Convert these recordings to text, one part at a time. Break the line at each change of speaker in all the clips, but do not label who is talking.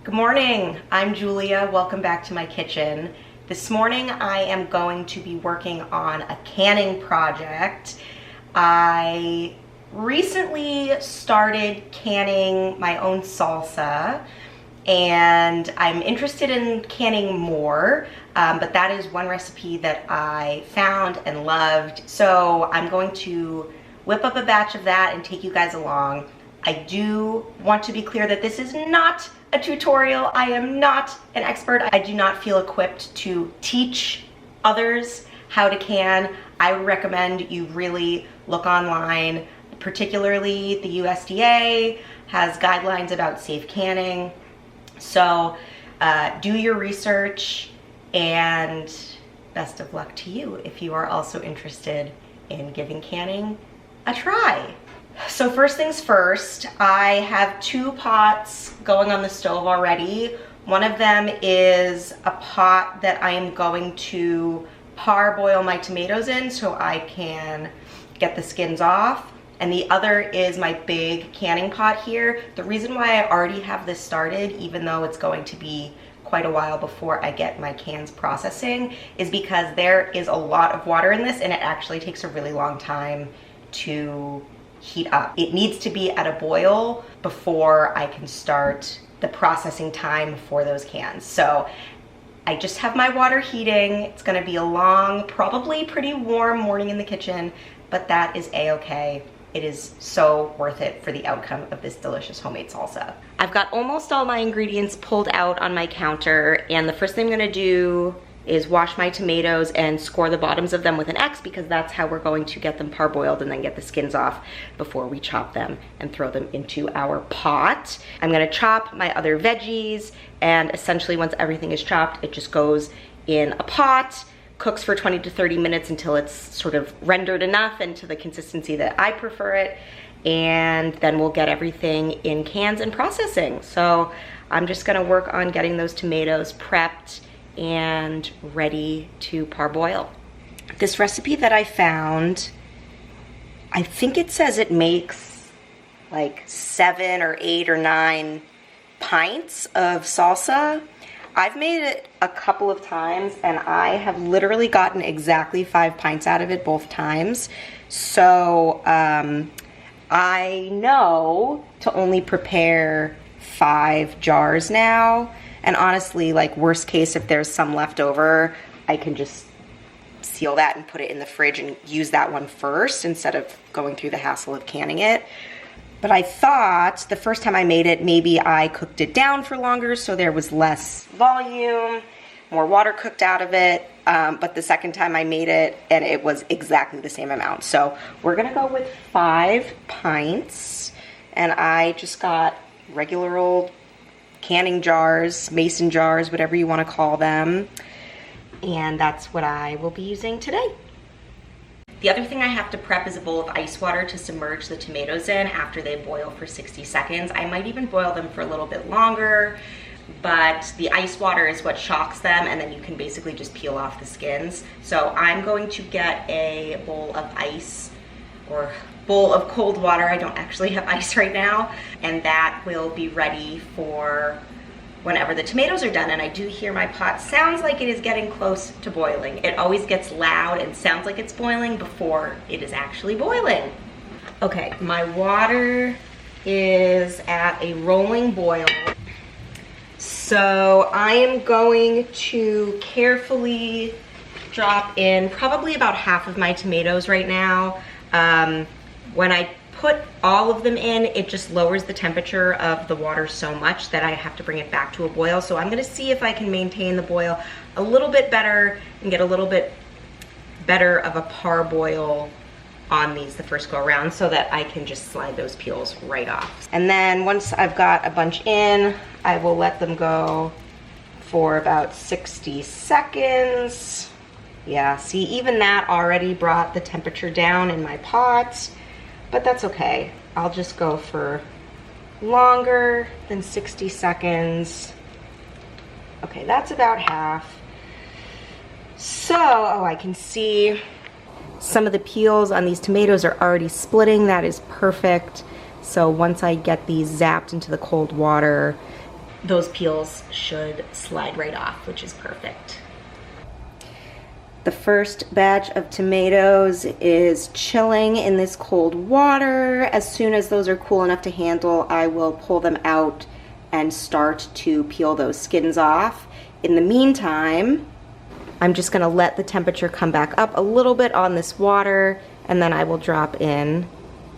Good morning, I'm Julia. Welcome back to my kitchen. This morning I am going to be working on a canning project. I recently started canning my own salsa and I'm interested in canning more, but that is one recipe that I found and loved. So I'm going to whip up a batch of that and take you guys along. I do want to be clear that this is not a tutorial. I am not an expert. I do not feel equipped to teach others how to can. I recommend you really look online, particularly the USDA has guidelines about safe canning. So do your research and best of luck to you if you are also interested in giving canning a try. So first things first, I have 2 pots going on the stove already. One of them is a pot that I am going to parboil my tomatoes in so I can get the skins off. And the other is my big canning pot here. The reason why I already have this started, even though it's going to be quite a while before I get my cans processing, is because there is a lot of water in this and it actually takes a really long time to heat up. It needs to be at a boil before I can start the processing time for those cans. So I just have my water heating. It's gonna be a long, probably pretty warm morning in the kitchen, but that is a-okay. It is so worth it for the outcome of this delicious homemade salsa. I've got almost all my ingredients pulled out on my counter, and the first thing I'm gonna do is wash my tomatoes and score the bottoms of them with an X, because that's how we're going to get them parboiled and then get the skins off before we chop them and throw them into our pot. I'm gonna chop my other veggies, and essentially once everything is chopped, it just goes in a pot, cooks for 20 to 30 minutes until it's sort of rendered enough and to the consistency that I prefer it, and then we'll get everything in cans and processing. So I'm just gonna work on getting those tomatoes prepped and ready to parboil. This recipe that I found, I think it says it makes like 7 or 8 or 9 pints of salsa. I've made it a couple of times and I have literally gotten exactly 5 pints out of it both times. So I know to only prepare 5 jars now. And honestly, like worst case, if there's some left over, I can just seal that and put it in the fridge and use that one first instead of going through the hassle of canning it. But I thought the first time I made it, maybe I cooked it down for longer so there was less volume, more water cooked out of it. But the second time I made it, and it was exactly the same amount. So we're gonna go with 5 pints. And I just got regular old canning jars, mason jars, whatever you want to call them. And that's what I will be using today. The other thing I have to prep is a bowl of ice water to submerge the tomatoes in after they boil for 60 seconds. I might even boil them for a little bit longer, but the ice water is what shocks them, and then you can basically just peel off the skins. So I'm going to get a bowl of ice, or bowl of cold water. I don't actually have ice right now, and that will be ready for whenever the tomatoes are done. And I do hear my pot sounds like it is getting close to boiling. It always gets loud and sounds like it's boiling before it is actually boiling. Okay, my water is at a rolling boil. So I am going to carefully drop in probably about half of my tomatoes right now. When I put all of them in, it just lowers the temperature of the water so much that I have to bring it back to a boil. So I'm gonna see if I can maintain the boil a little bit better and get a little bit better of a parboil on these the first go around so that I can just slide those peels right off. And then once I've got a bunch in, I will let them go for about 60 seconds. Yeah, see, even that already brought the temperature down in my pot. But that's okay. I'll just go for longer than 60 seconds. Okay, that's about half. So, oh, I can see some of the peels on these tomatoes are already splitting. That is perfect. So once I get these zapped into the cold water, those peels should slide right off, which is perfect. The first batch of tomatoes is chilling in this cold water. As soon as those are cool enough to handle, I will pull them out and start to peel those skins off. In the meantime, I'm just gonna let the temperature come back up a little bit on this water, and then I will drop in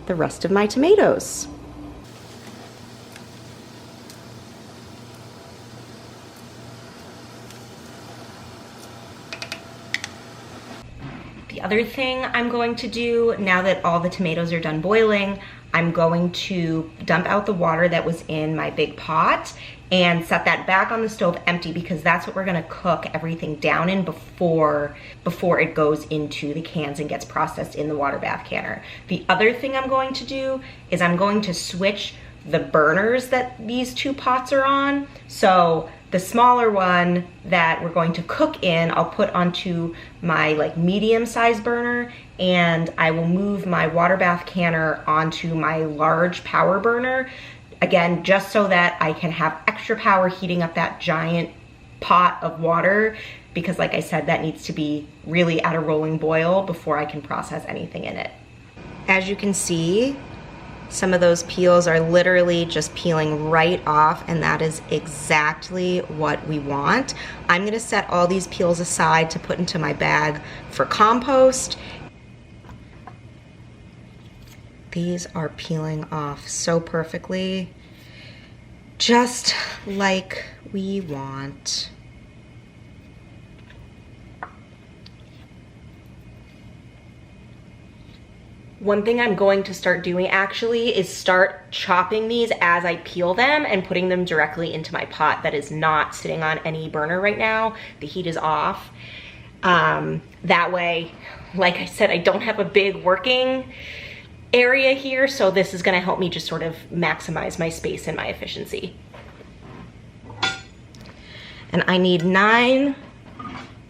the rest of my tomatoes. The other thing I'm going to do, now that all the tomatoes are done boiling, I'm going to dump out the water that was in my big pot and set that back on the stove empty, because that's what we're gonna cook everything down in before it goes into the cans and gets processed in the water bath canner. The other thing I'm going to do is I'm going to switch the burners that these two pots are on. So the smaller one that we're going to cook in, I'll put onto my like medium-sized burner, and I will move my water bath canner onto my large power burner. Again, just so that I can have extra power heating up that giant pot of water, because like I said, that needs to be really at a rolling boil before I can process anything in it. As you can see, some of those peels are literally just peeling right off, and that is exactly what we want. I'm gonna set all these peels aside to put into my bag for compost. These are peeling off so perfectly, just like we want. One thing I'm going to start doing actually is start chopping these as I peel them and putting them directly into my pot that is not sitting on any burner right now. The heat is off. That way, like I said, I don't have a big working area here, so this is gonna help me just sort of maximize my space and my efficiency. And I need 9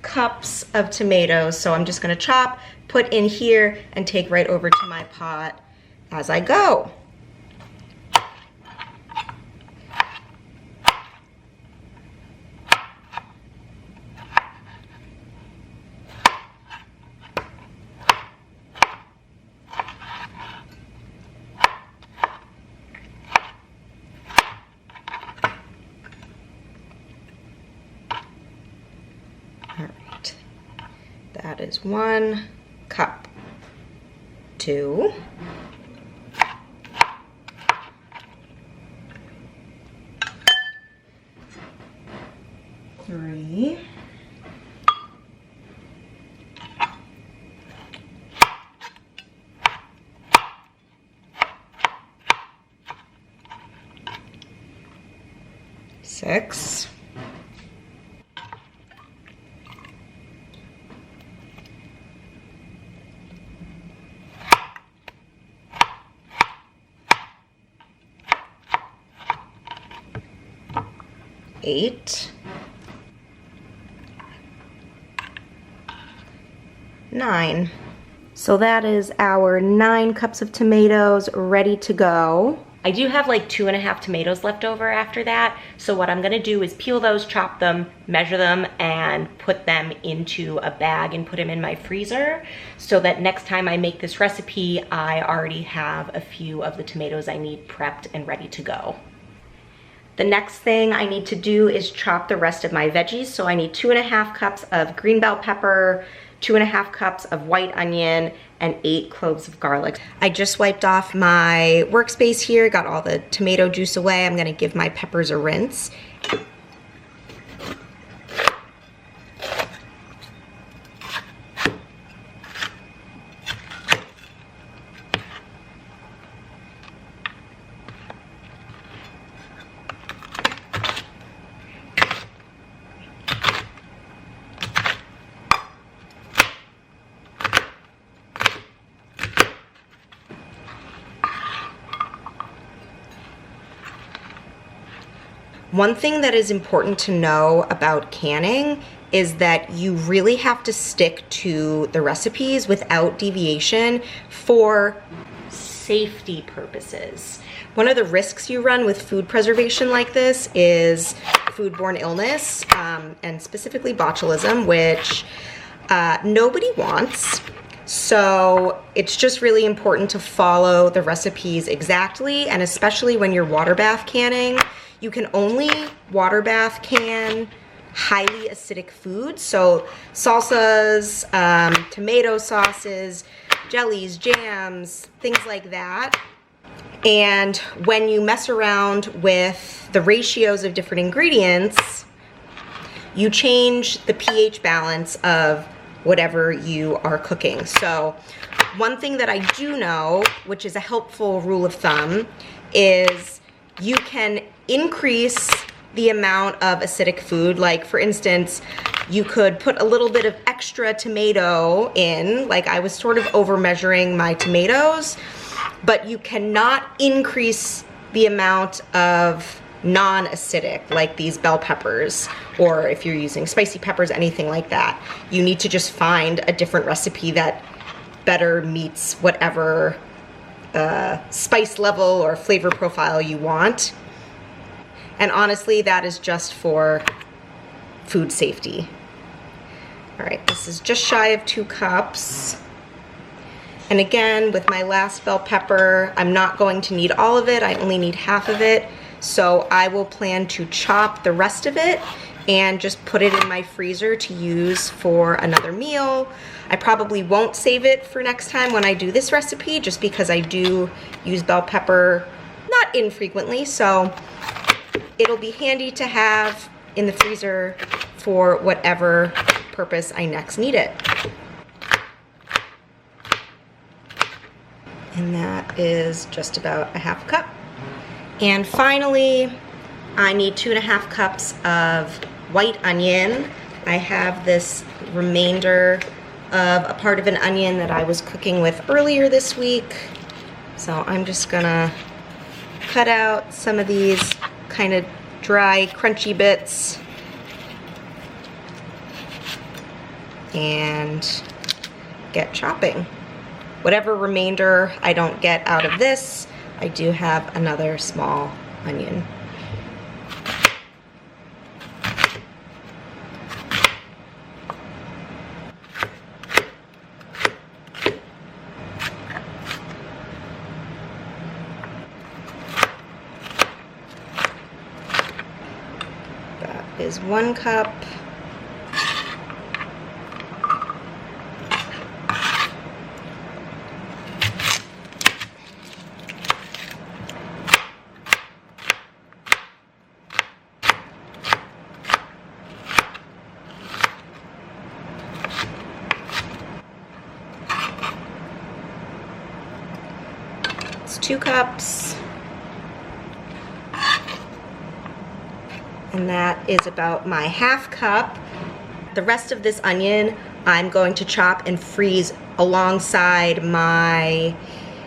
cups of tomatoes, so I'm just gonna chop, put in here, and take right over to my pot as I go. All right, that is 1 cup. 2. 3. 6. 8. 9. So that is our 9 cups of tomatoes ready to go. I do have like 2.5 tomatoes left over after that. So what I'm gonna do is peel those, chop them, measure them, and put them into a bag and put them in my freezer, so that next time I make this recipe, I already have a few of the tomatoes I need prepped and ready to go. The next thing I need to do is chop the rest of my veggies. So I need 2.5 cups of green bell pepper, 2.5 cups of white onion, and 8 cloves of garlic. I just wiped off my workspace here, got all the tomato juice away. I'm gonna give my peppers a rinse. One thing that is important to know about canning is that you really have to stick to the recipes without deviation for safety purposes. One of the risks you run with food preservation like this is foodborne illness, and specifically botulism, which nobody wants. So it's just really important to follow the recipes exactly, and especially when you're water bath canning. You can only water bath can highly acidic foods, so salsas, tomato sauces, jellies, jams, things like that. And when you mess around with the ratios of different ingredients, you change the pH balance of whatever you are cooking. So one thing that I do know, which is a helpful rule of thumb, is you can increase the amount of acidic food. Like for instance, you could put a little bit of extra tomato in, like I was sort of over measuring my tomatoes, but you cannot increase the amount of non-acidic, like these bell peppers, or if you're using spicy peppers, anything like that. You need to just find a different recipe that better meets whatever spice level or flavor profile you want. And honestly, that is just for food safety. All right, this is just shy of 2 cups. And again, with my last bell pepper, I'm not going to need all of it. I only need half of it. So I will plan to chop the rest of it and just put it in my freezer to use for another meal. I probably won't save it for next time when I do this recipe, just because I do use bell pepper not infrequently. So it'll be handy to have in the freezer for whatever purpose I next need it. And that is just about a half cup. And finally, I need 2.5 cups of white onion. I have this remainder of a part of an onion that I was cooking with earlier this week. So I'm just gonna cut out some of these kind of dry, crunchy bits and get chopping. Whatever remainder I don't get out of this, I do have another small onion. That is 1 cup. It's 2 cups. And that is about my half cup. The rest of this onion I'm going to chop and freeze alongside my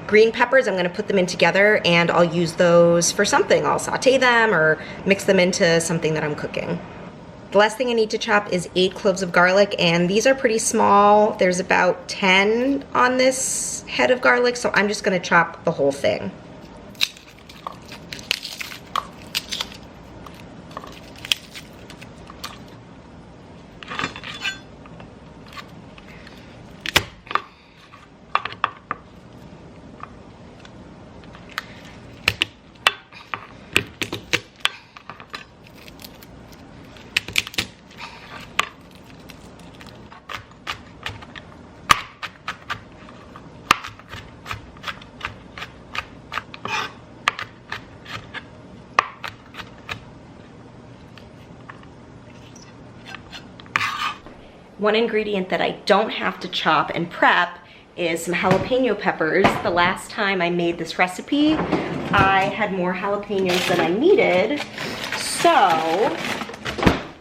green peppers. I'm going to put them in together and I'll use those for something. I'll saute them or mix them into something that I'm cooking. The last thing I need to chop is 8 cloves of garlic, and these are pretty small. There's about 10 on this head of garlic, so I'm just going to chop the whole thing. One ingredient that I don't have to chop and prep is some jalapeno peppers. The last time I made this recipe, I had more jalapenos than I needed, so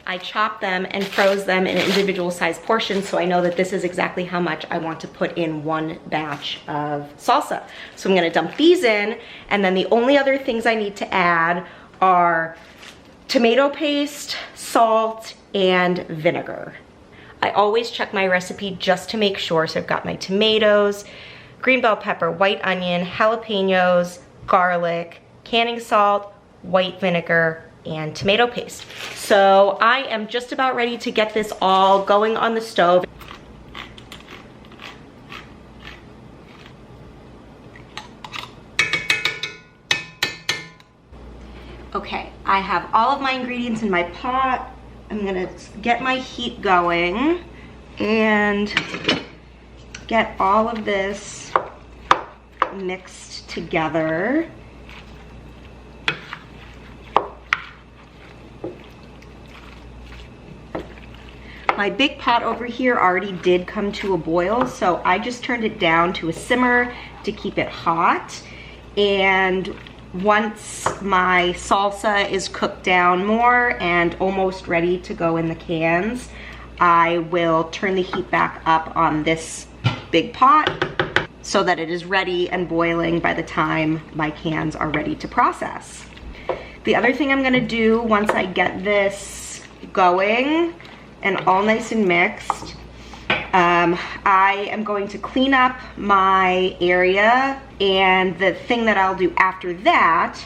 I chopped them and froze them in individual sized portions, so I know that this is exactly how much I want to put in one batch of salsa. So I'm gonna dump these in, and then the only other things I need to add are tomato paste, salt, and vinegar. I always check my recipe just to make sure, so I've got my tomatoes, green bell pepper, white onion, jalapenos, garlic, canning salt, white vinegar, and tomato paste. So I am just about ready to get this all going on the stove. Okay, I have all of my ingredients in my pot. I'm gonna get my heat going and get all of this mixed together. My big pot over here already did come to a boil, so I just turned it down to a simmer to keep it hot. And once my salsa is cooked down more and almost ready to go in the cans, I will turn the heat back up on this big pot so that it is ready and boiling by the time my cans are ready to process. The other thing I'm gonna do once I get this going and all nice and mixed, I am going to clean up my area, and the thing that I'll do after that,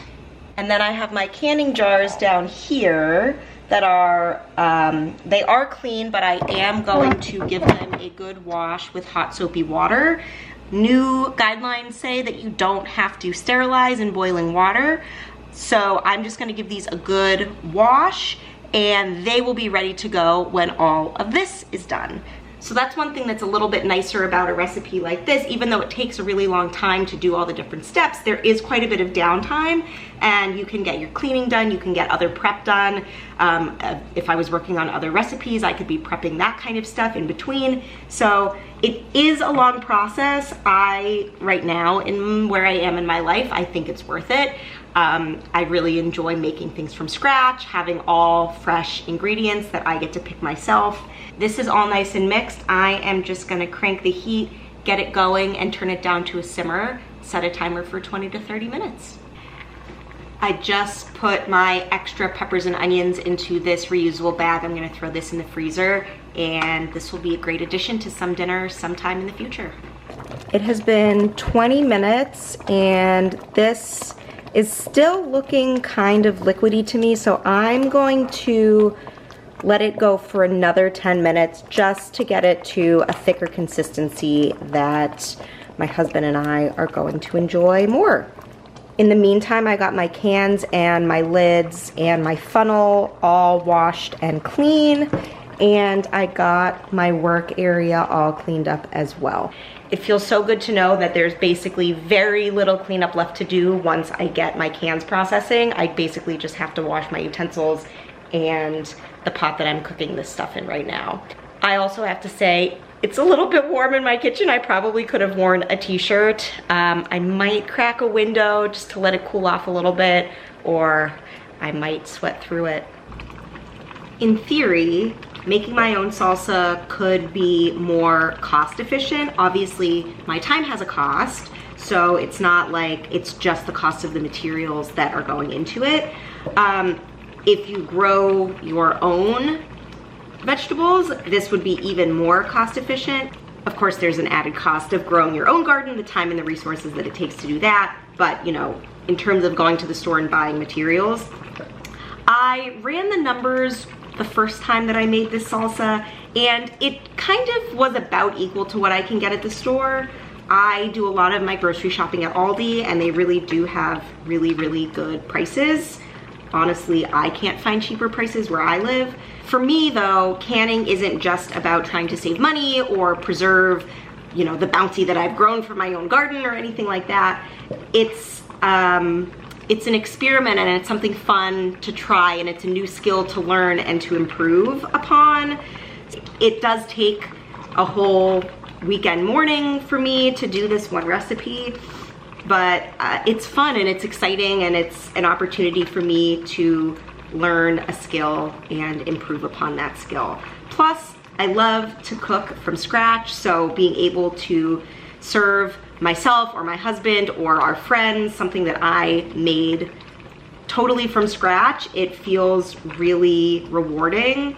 and then I have my canning jars down here that are, they are clean, but I am going to give them a good wash with hot soapy water. New guidelines say that you don't have to sterilize in boiling water, so I'm just gonna give these a good wash, and they will be ready to go when all of this is done. So that's one thing that's a little bit nicer about a recipe like this. Even though it takes a really long time to do all the different steps, there is quite a bit of downtime, and you can get your cleaning done, you can get other prep done. If I was working on other recipes, I could be prepping that kind of stuff in between. So it is a long process. Right now, in where I am in my life, I think it's worth it. I really enjoy making things from scratch, having all fresh ingredients that I get to pick myself. This is all nice and mixed. I am just gonna crank the heat, get it going, and turn it down to a simmer. Set a timer for 20 to 30 minutes. I just put my extra peppers and onions into this reusable bag. I'm gonna throw this in the freezer, and this will be a great addition to some dinner sometime in the future. It has been 20 minutes, and this is still looking kind of liquidy to me, so I'm going to let it go for another 10 minutes just to get it to a thicker consistency that my husband and I are going to enjoy more. In the meantime, I got my cans and my lids and my funnel all washed and clean, and I got my work area all cleaned up as well. It feels so good to know that there's basically very little cleanup left to do once I get my cans processing. I basically just have to wash my utensils and the pot that I'm cooking this stuff in right now. I also have to say, it's a little bit warm in my kitchen. I probably could have worn a t-shirt. I might crack a window just to let it cool off a little bit, or I might sweat through it. In theory, making my own salsa could be more cost efficient. Obviously, my time has a cost, so it's not like it's just the cost of the materials that are going into it. If you grow your own vegetables, this would be even more cost efficient. Of course, there's an added cost of growing your own garden, the time and the resources that it takes to do that. But, you know, in terms of going to the store and buying materials, I ran the numbers the first time that I made this salsa, and it kind of was about equal to what I can get at the store. I do a lot of my grocery shopping at Aldi, and they really do have really, really good prices. Honestly, I can't find cheaper prices where I live. For me though, canning isn't just about trying to save money or preserve, you know, the bounty that I've grown from my own garden or anything like that. It's an experiment, and it's something fun to try, and it's a new skill to learn and to improve upon. It does take a whole weekend morning for me to do this one recipe, but it's fun and it's exciting, and it's an opportunity for me to learn a skill and improve upon that skill. Plus, I love to cook from scratch, so being able to serve myself or my husband or our friends something that I made totally from scratch, it feels really rewarding.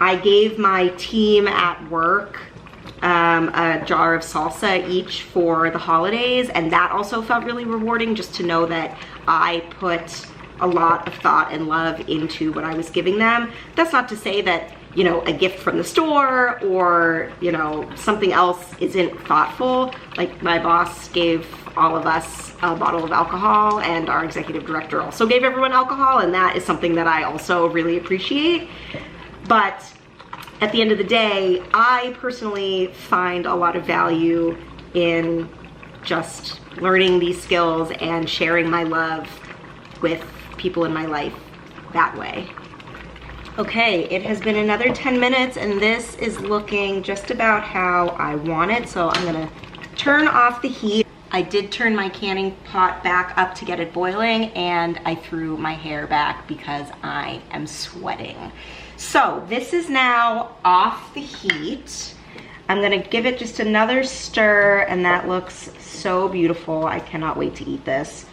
I gave my team at work a jar of salsa each for the holidays, and that also felt really rewarding, just to know that I put a lot of thought and love into what I was giving them. That's not to say that, you know, a gift from the store or, you know, something else isn't thoughtful. Like my boss gave all of us a bottle of alcohol, and our executive director also gave everyone alcohol, and that is something that I also really appreciate. But at the end of the day, I personally find a lot of value in just learning these skills and sharing my love with people in my life that way. Okay, it has been another 10 minutes and this is looking just about how I want it. So I'm gonna turn off the heat. I did turn my canning pot back up to get it boiling, and I threw my hair back because I am sweating. So this is now off the heat. I'm gonna give it just another stir, and that looks so beautiful. I cannot wait to eat this.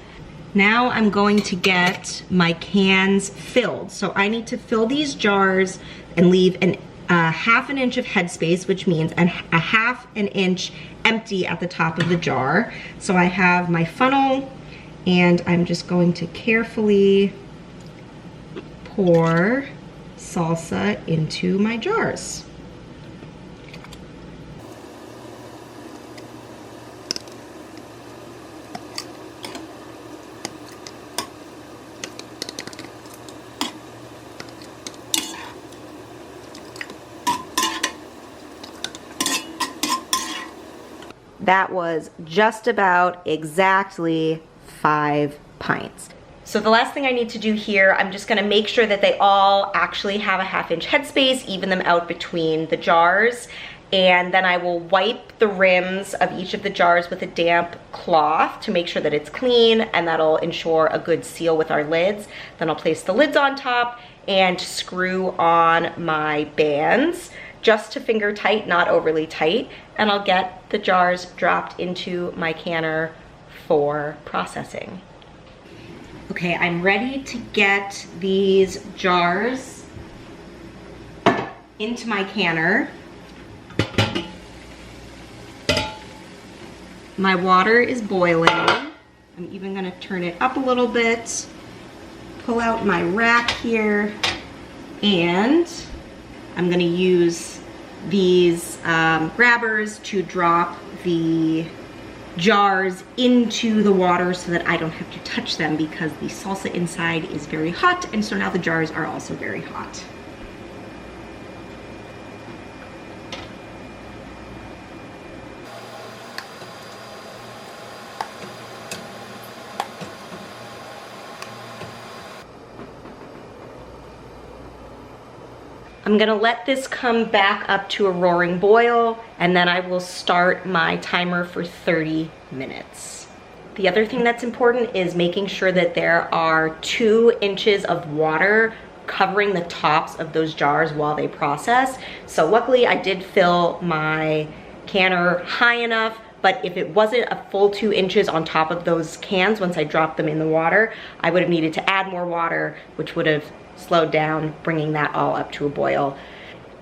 Now I'm going to get my cans filled. So I need to fill these jars and leave half an inch of headspace, which means a half an inch empty at the top of the jar. So I have my funnel, and I'm just going to carefully pour salsa into my jars. That was just about exactly 5 pints. So the last thing I need to do here, I'm just gonna make sure that they all actually have a half-inch headspace, even them out between the jars, and then I will wipe the rims of each of the jars with a damp cloth to make sure that it's clean, and that'll ensure a good seal with our lids. Then I'll place the lids on top and screw on my bands, just to finger tight, not overly tight, and I'll get the jars dropped into my canner for processing. Okay, I'm ready to get these jars into my canner. My water is boiling. I'm even gonna turn it up a little bit, pull out my rack here, and I'm gonna use these grabbers to drop the jars into the water so that I don't have to touch them, because the salsa inside is very hot, and so now the jars are also very hot. I'm gonna let this come back up to a roaring boil, and then I will start my timer for 30 minutes. The other thing that's important is making sure that there are 2 inches of water covering the tops of those jars while they process. So luckily I did fill my canner high enough, but if it wasn't a full 2 inches on top of those cans once I dropped them in the water, I would have needed to add more water, which would have slowed down, bringing that all up to a boil.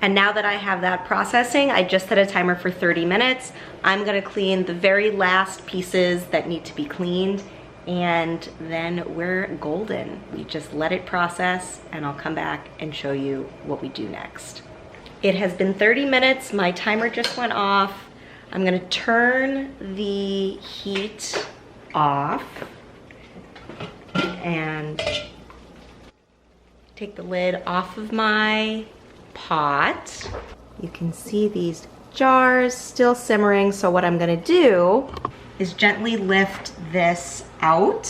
And now that I have that processing, I just set a timer for 30 minutes. I'm gonna clean the very last pieces that need to be cleaned, and then we're golden. We just let it process, and I'll come back and show you what we do next. It has been 30 minutes, my timer just went off. I'm gonna turn the heat off and take the lid off of my pot. You can see these jars still simmering, so what I'm gonna do is gently lift this out.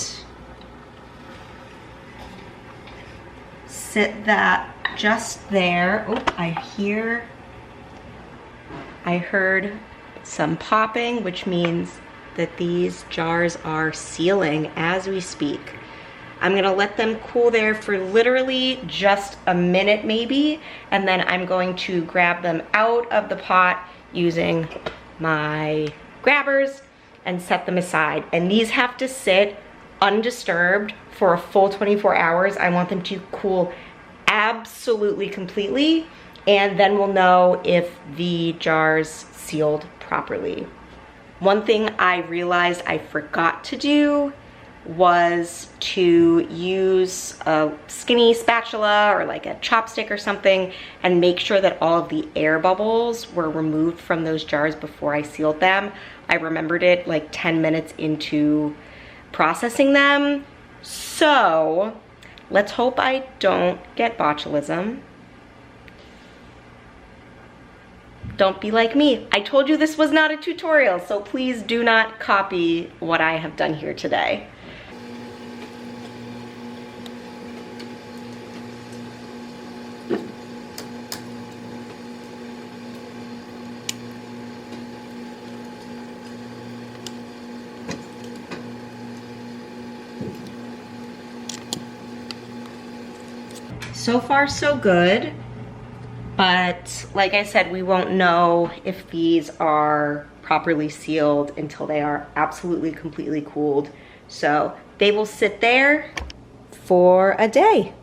Sit that just there. Oh, I heard some popping, which means that these jars are sealing as we speak. I'm gonna let them cool there for literally just a minute maybe, and then I'm going to grab them out of the pot using my grabbers and set them aside. And these have to sit undisturbed for a full 24 hours. I want them to cool absolutely completely, and then we'll know if the jar's sealed properly. One thing I realized I forgot to do was to use a skinny spatula or like a chopstick or something and make sure that all of the air bubbles were removed from those jars before I sealed them. I remembered it like 10 minutes into processing them. So let's hope I don't get botulism. Don't be like me. I told you this was not a tutorial, so please do not copy what I have done here today. So far, so good. But like I said, we won't know if these are properly sealed until they are absolutely completely cooled. So they will sit there for a day.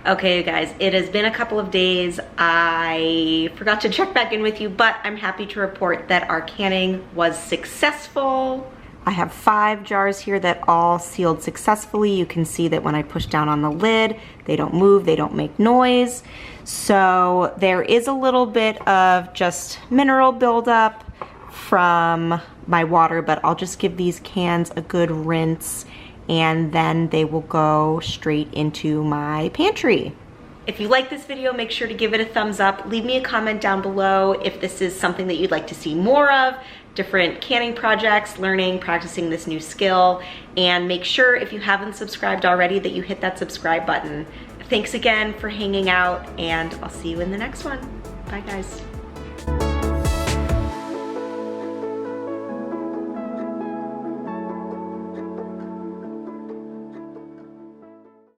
Okay, you guys, it has been a couple of days. I forgot to check back in with you, but I'm happy to report that our canning was successful. I have 5 jars here that all sealed successfully. You can see that when I push down on the lid, they don't move, they don't make noise. So there is a little bit of just mineral buildup from my water, but I'll just give these cans a good rinse and then they will go straight into my pantry. If you like this video, make sure to give it a thumbs up. Leave me a comment down below if this is something that you'd like to see more of, different canning projects, learning, practicing this new skill, and make sure if you haven't subscribed already that you hit that subscribe button. Thanks again for hanging out, and I'll see you in the next one. Bye, guys.